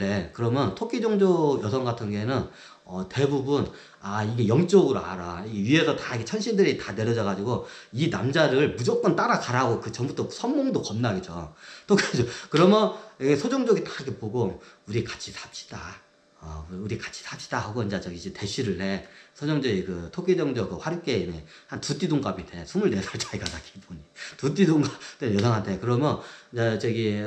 대시를 해. 그러면 토끼 종족 여성 같은 경우에는 대부분 이게 영적으로 알아. 이 위에서 다 이게 천신들이 다 내려져 가지고 이 남자를 무조건 따라가라고 그 전부터 선몽도 겁나게 줘. 또 그러면 이게 소종족이 다 이렇게 보고 우리 같이 삽시다. 우리 같이 삽시다 하고 이제 대시를 해. 서정적이 그 토끼 종족 그 화류계에 한 두 띠동갑이 돼. 24살 차이가 나 기본이. 두 띠동갑 여성한테. 그러면 이제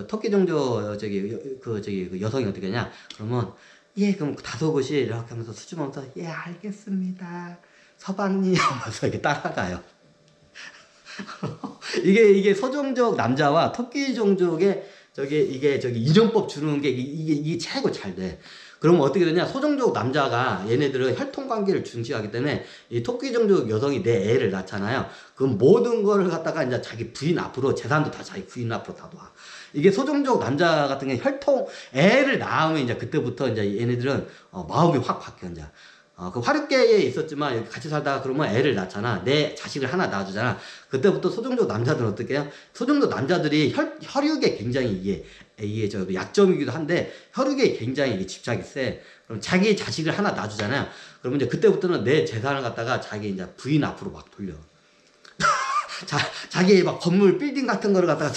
토끼 종족 그 여성이 어떻게 하냐? 그러면 예, 그럼 다소곳이 이렇게 하면서 수줍으면서 예, 알겠습니다. 서방님 하면서 이렇게 따라가요. 이게 소종족 남자와 토끼 종족의 이게 이정법 주는 게 이게 최고 잘 돼. 그러면 어떻게 되냐? 소종족 남자가 얘네들은 혈통 관계를 중시하기 때문에 이 토끼 종족 여성이 내 애를 낳잖아요. 그럼 모든 거를 갖다가 이제 자기 부인 앞으로 재산도 다 자기 부인 앞으로 다 놔. 이게 소종족 남자 같은 게 혈통 애를 낳으면 이제 그때부터 이제 얘네들은 마음이 확 바뀌어 이제. 그 화류계에 있었지만 같이 살다가 그러면 애를 낳잖아. 내 자식을 하나 낳아주잖아. 그때부터 소종족 남자들은 어떻게 해요? 소종족 남자들이 혈육에 굉장히 이게 약점이기도 한데 혈육에 굉장히 이게 집착이 세. 그럼 자기 자식을 하나 낳아주잖아요. 그러면 이제 그때부터는 내 재산을 갖다가 자기 이제 부인 앞으로 막 돌려. 자기 막 건물 빌딩 같은 거를 갖다가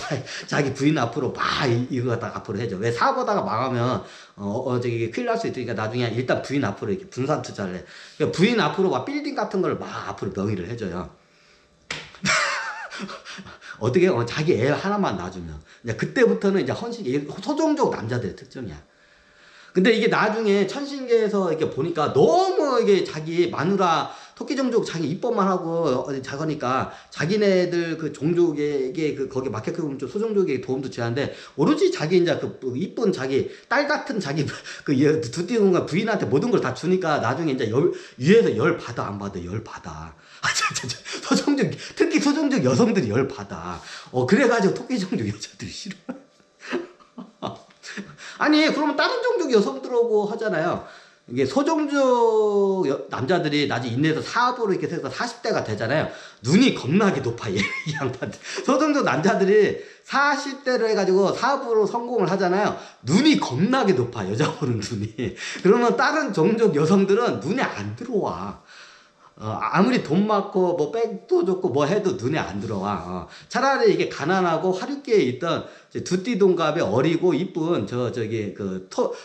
자기 부인 앞으로 막 이거 갖다가 앞으로 해줘. 왜 사업하다가 망하면 큰일 날 수 있으니까 나중에 일단 부인 앞으로 이렇게 분산 투자를 해. 그러니까 부인 앞으로 막 빌딩 같은 거를 막 앞으로 명의를 해줘요. 어떻게 자기 애 하나만 놔주면 이제 그때부터는 이제 헌신이 소종족 남자들의 특징이야. 근데 이게 나중에 천신계에서 이렇게 보니까 너무 이게 자기 마누라 토끼 종족 자기 입법만 하고 작으니까 자기네들 그 종족에게 거기 마케팅 좀 소종족에게 도움도 줘야하는데 오로지 자기 이제 그 이쁜 자기 딸 같은 자기 그 두띠공과 부인한테 모든 걸 다 주니까 나중에 이제 위에서 열 받아 안 받아 열 받아. 소종족 특히 소종족 여성들이 열 받아. 그래가지고 토끼 종족 여자들이 싫어. 아니 그러면 다른 종족 여성들하고 하잖아요. 이게 소종족 남자들이 나중에 인내해서 사업으로 이렇게 해서 40대가 되잖아요. 눈이 겁나게 높아. 이 양반. 소종족 남자들이 40대를 해가지고 사업으로 성공을 하잖아요. 눈이 겁나게 높아. 여자 보는 눈이. 그러면 다른 종족 여성들은 눈에 안 들어와. 아무리 돈 많고 뭐 백도 좋고 뭐 해도 눈에 안 들어와. 차라리 이게 가난하고 화류계에 있던 두띠 동갑의 어리고 이쁜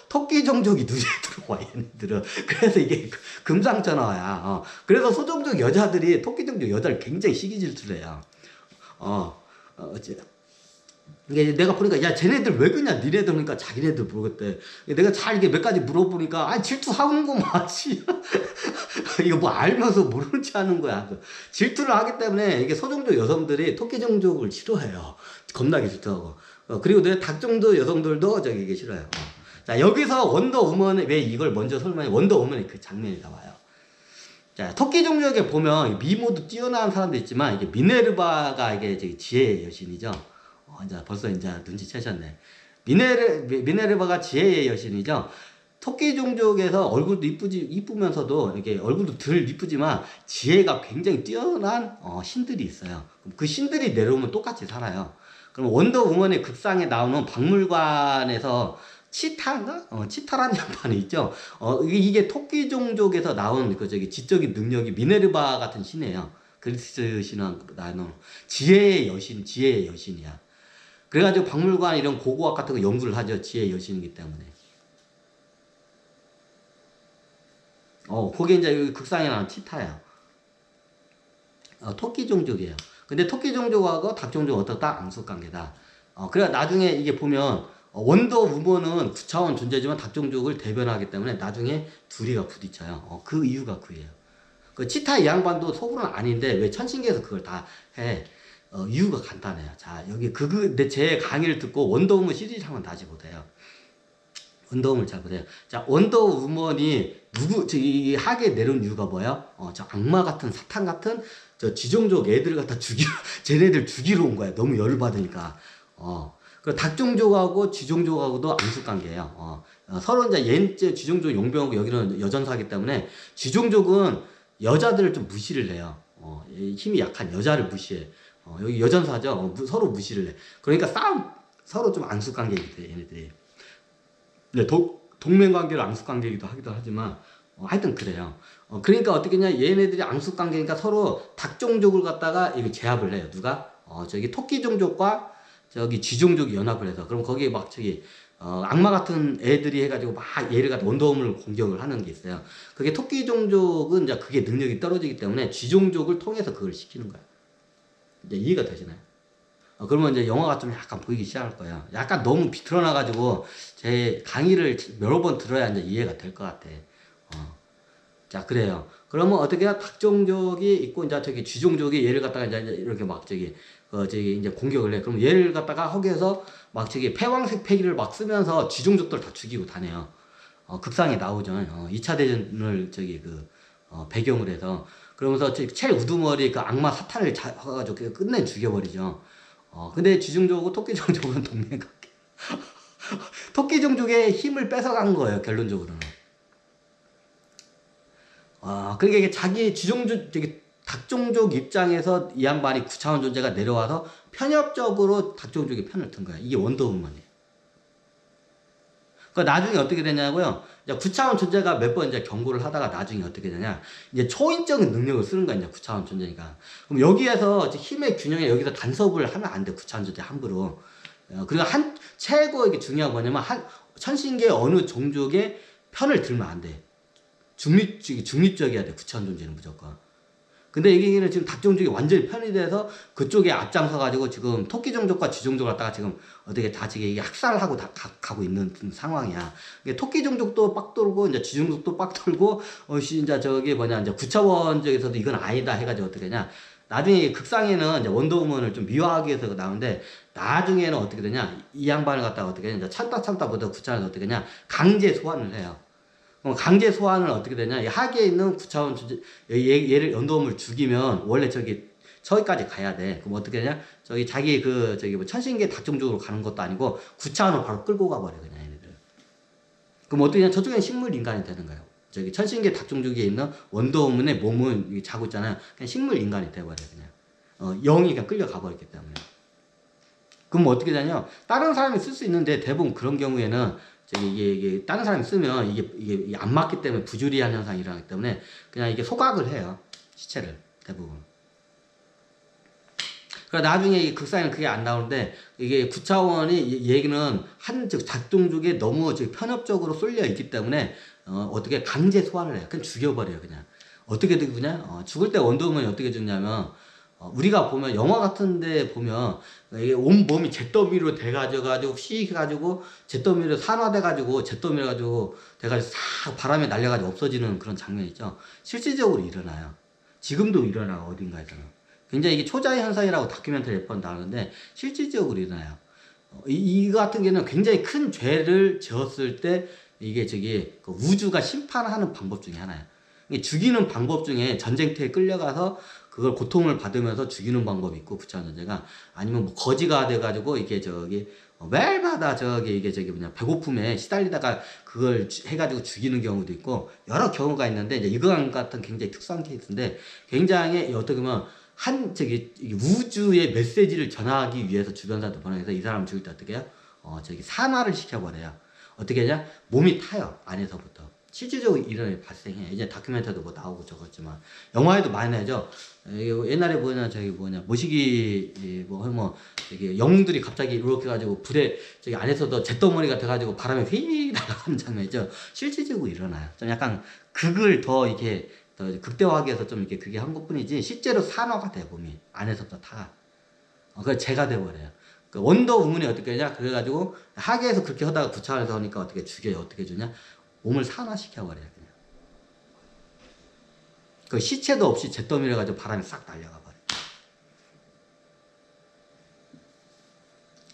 토끼 종족이 눈에 들어와 얘네들은. 그래서 이게 금상첨화야. 그래서 소종족 여자들이 토끼 종족 여자를 굉장히 시기 질투를 해요. 이게 내가 보니까 야 쟤네들 왜 그냐 니네들 그러니까 자기네들 모르겠대. 내가 잘 이게 몇 가지 물어보니까 질투하는구만. 이거 뭐 알면서 모르는 체 하는 거야. 질투를 하기 때문에 이게 소종족 여성들이 토끼 종족을 싫어해요. 겁나게 질투하고. 그리고 내 닭종족 여성들도 이게 싫어요. 자 여기서 원더우먼 왜 이걸 먼저 설명해? 원더우먼의 그 장면이 나와요. 자 토끼 종족에 보면 미모도 뛰어난 사람도 있지만 이게 미네르바가 이게 지혜의 여신이죠. 이제 벌써 이제 눈치채셨네. 미네르바가 지혜의 여신이죠. 토끼 종족에서 얼굴도 이쁘면서도 이렇게 얼굴도 덜 이쁘지만 지혜가 굉장히 뛰어난 신들이 있어요. 그 신들이 내려오면 똑같이 살아요. 그럼 원더우먼의 극상에 나오는 박물관에서 치타인가? 치타라는 양반이 있죠. 이게 토끼 종족에서 나온 지적인 능력이 미네르바 같은 신이에요. 그리스 신앙 나는 지혜의 여신이야. 그래가지고 박물관 이런 고고학 같은 거 연구를 하죠. 지혜의 여신이기 때문에. 그게 이제 여기 극상에 나온 치타야. 토끼 종족이에요. 근데 토끼 종족하고 닭 종족은 어떻다? 앙숙관계다. 그래 나중에 이게 보면 원더우먼은 9차원 존재지만 닭 종족을 대변하기 때문에 나중에 둘이가 부딪혀요. 그 이유가 그예요. 그 치타 이 양반도 속으로는 아닌데 왜 천신계에서 그걸 다 해? 이유가 간단해요. 자 여기 제 강의를 듣고 원더우먼 시리즈 한번 다시 보세요. 원더우먼을 잘 보세요. 자 원더우먼이 이 하계에 내려온 이유가 뭐예요? 저 악마 같은 사탄 같은 저 지종족 애들을 갖다 쟤네들 죽이러 온 거야. 너무 열받으니까. 그 닭종족하고 지종족하고도 앙숙관계예요. 서로 이제 얘는 지종족 용병하고 여기는 여전사기 때문에 지종족은 여자들을 좀 무시를 해요. 힘이 약한 여자를 무시해. 여기 여전사죠. 서로 무시를 해. 그러니까 서로 좀 앙숙관계이기 돼 얘네들이. 네, 동맹관계를 앙숙관계이기도 하기도 하지만 하여튼 그래요. 그러니까 어떻게 냐 얘네들이 앙숙관계니까 서로 닭종족을 갖다가 이거 제압을 해요. 누가? 저기 토끼종족과 저기 쥐종족이 연합을 해서 그럼 거기에 막 저기 악마 같은 애들이 해가지고 막 얘를 갖다 원더우먼을 공격을 하는 게 있어요. 그게 토끼종족은 이제 그게 능력이 떨어지기 때문에 쥐종족을 통해서 그걸 시키는 거야. 이제 이해가 되시나요? 그러면 이제 영화가 좀 약간 보이기 시작할 거예요. 약간 너무 비틀어나가지고 제 강의를 여러 번 들어야 이제 이해가 될 것 같아. 자, 그래요. 그러면 어떻게 닭종족이 있고 이제 저기 쥐종족이 얘를 갖다가 이제 이렇게 막 저기 이제 공격을 해. 그럼 얘를 갖다가 거기에서 막 저기 패왕색 패기를 막 쓰면서 쥐종족들 다 죽이고 다녀요. 극상에 나오죠. 2차 대전을 저기 배경으로 해서. 그러면서 첼 우두머리 그 악마 사탄을 해가지고 끝내 죽여버리죠. 근데 쥐종족하고 토끼종족은 동맹관계. 토끼종족의 힘을 뺏어간 거예요, 결론적으로는. 그러니까 이게 자기 쥐종족, 저기 닭종족 입장에서 이 양반이 9차원 존재가 내려와서 편협적으로 닭종족의 편을 든 거야. 이게 원더우먼이에요. 그 나중에 어떻게 되냐고요? 이제 9차원 존재가 몇 번 이제 경고를 하다가 나중에 어떻게 되냐? 이제 초인적인 능력을 쓰는 거야, 이제 9차원 존재니까. 그럼 여기에서 힘의 균형에 여기서 간섭을 하면 안 돼, 9차원 존재 함부로. 그리고 최고 이게 중요한 거냐면, 천신계 어느 종족의 편을 들면 안 돼. 중립적이어야 돼, 9차원 존재는 무조건. 근데 이게 지금 닭종족이 완전히 편이 돼서 그쪽에 앞장서가지고 지금 토끼종족과 쥐종족 갖다가 지금 어떻게 다 지금 학살을 하고 다 가고 있는 상황이야. 토끼종족도 빡 돌고, 이제 쥐종족도 빡 돌고, 이제 저기 이제 9차원적에서도 이건 아니다 해가지고 어떻게 되냐. 나중에 극상에는 이제 원더우먼을 좀 미화하기 위해서 나오는데, 나중에는 어떻게 되냐. 이 양반을 갖다가 어떻게 되냐. 참다 보다 9차원에서 어떻게 되냐. 강제 소환을 해요. 강제 소환은 어떻게 되냐? 이 하계에 있는 9차원 존재, 얘를 연도음을 죽이면 원래 저기까지 가야 돼. 그럼 어떻게 되냐? 자기 천신계 닭종족으로 가는 것도 아니고 9차원을 바로 끌고 가버려, 그냥 얘네들. 그럼 어떻게 되냐? 저쪽에는 식물 인간이 되는 거예요. 천신계 닭종족에 있는 원더우먼의 몸은 자고 있잖아요. 그냥 식물 인간이 돼버려, 그냥. 영이 그냥 끌려가 버렸기 때문에. 그럼 어떻게 되냐? 다른 사람이 쓸 수 있는데 대부분 그런 경우에는 이게 다른 사람이 쓰면 이게 안 맞기 때문에 부주리한 현상이 일어나기 때문에 그냥 이게 소각을 해요. 시체를 대부분. 그러니까 나중에 이 극상에는 그게 안 나오는데 이게 9차원이 얘기는 닭종족에 너무 편협적으로 쏠려 있기 때문에 어떻게 강제 소환을 해요. 그냥 죽여버려요, 그냥. 어떻게 되냐? 죽을 때 원더우먼이 어떻게 죽냐면 우리가 보면 영화 같은데 보면 이게 온 몸이 잿더미로 돼가지고 씩 해가지고 잿더미로 산화돼가지고 잿더미로 가지고 돼가지고 싹 바람에 날려가지고 없어지는 그런 장면 있죠. 실질적으로 일어나요. 지금도 일어나 어딘가에서는. 굉장히 이게 초자의 현상이라고 다큐멘터리 몇 번 나오는데 실질적으로 일어나요. 이 같은 경우는 굉장히 큰 죄를 지었을 때 이게 우주가 심판하는 방법 중에 하나예요. 죽이는 방법 중에 전쟁터에 끌려가서 그걸 고통을 받으면서 죽이는 방법이 있고 9차원 존재가 아니면 뭐 거지가 돼가지고 이게 매일마다 배고픔에 시달리다가 그걸 해가지고 죽이는 경우도 있고 여러 경우가 있는데 이제 이거 같은 굉장히 특수한 케이스인데 굉장히 어떻게 보면 우주의 메시지를 전하기 위해서 주변사도 보내서 이 사람 죽일 때 어떻게 해요? 산화를 시켜버려요. 어떻게 하냐? 몸이 타요, 안에서부터. 실질적으로 이런 발생해. 이제 다큐멘터리도 뭐 나오고 적었지만 영화에도 많이 나죠. 옛날에 모시기 영웅들이 갑자기 이렇게 가지고 불에 안에서도 잿더머리가 돼가지고 바람에 휘 날아가는 장면이죠. 실질적으로 일어나요. 좀 약간 극을 더 이렇게 더 극대화하기 위해서 좀 이렇게 그게 한 것뿐이지 실제로 산화가 돼 몸이 안에서부터 타. 그걸 제가 돼버려요. 원더우먼이 어떻게 하냐? 그래가지고 하계에서 그렇게 하다가 9차원에서 하니까 어떻게 죽여요? 어떻게 주냐? 몸을 산화시켜버려요, 그냥. 그 시체도 없이 잿더미를 가지고 바람에 싹 날려가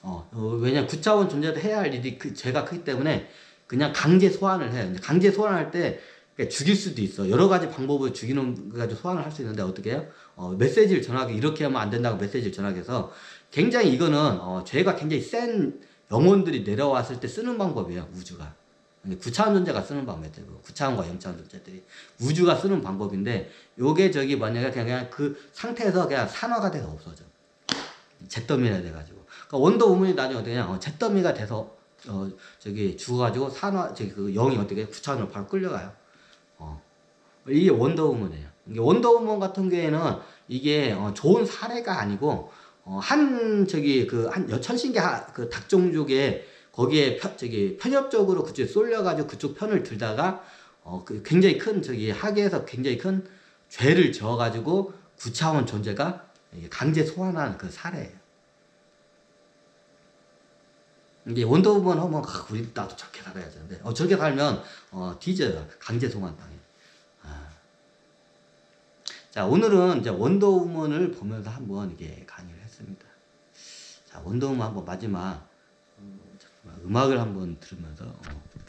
버려요. 왜냐면 9차원 존재도 해야 할 일이 죄가 크기 때문에 그냥 강제 소환을 해요. 강제 소환할 때 죽일 수도 있어. 여러 가지 방법을 죽이는 거 가지고 소환을 할 수 있는데 어떻게 해요? 메시지를 전하기, 이렇게 하면 안 된다고 메시지를 전하기 위해서 굉장히 이거는 죄가 굉장히 센 영혼들이 내려왔을 때 쓰는 방법이에요, 우주가. 9차원 존재가 쓰는 방법이에요. 9차원과 0차원 존재들이 우주가 쓰는 방법인데 요게 만약에 그냥 그 상태에서 그냥 산화가 돼서 없어져. 잿더미가 돼가지고. 그러니까 원더우먼이 나중에 어떻게 하냐? 잿더미가 돼서 저기 죽어가지고 저기 그 영이 어떻게 구차원으로 바로 끌려가요. 어. 이게 원더우먼이에요. 이게 원더우먼 같은 경우에는 이게 좋은 사례가 아니고 저기 그 한 여천신기 그 닭종족에 거기에 저기 편협적으로 그쪽에 쏠려가지고 그쪽 편을 들다가 그 굉장히 큰 저기 하계에서 굉장히 큰 죄를 지어가지고 구차원 존재가 강제 소환한 그 사례예요. 이게 원더우먼 하면 우리 나도 저렇게 살아야지. 근데 저렇게 살면 뒤져요. 강제 소환 당해. 자, 오늘은 이제 원더우먼을 보면서 한번 이게 강의를 했습니다. 자, 원더우먼 한번 마지막 잠깐만, 음악을 한번 들으면서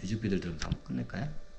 뮤직비디오를 들으면서 한번 끝낼까요?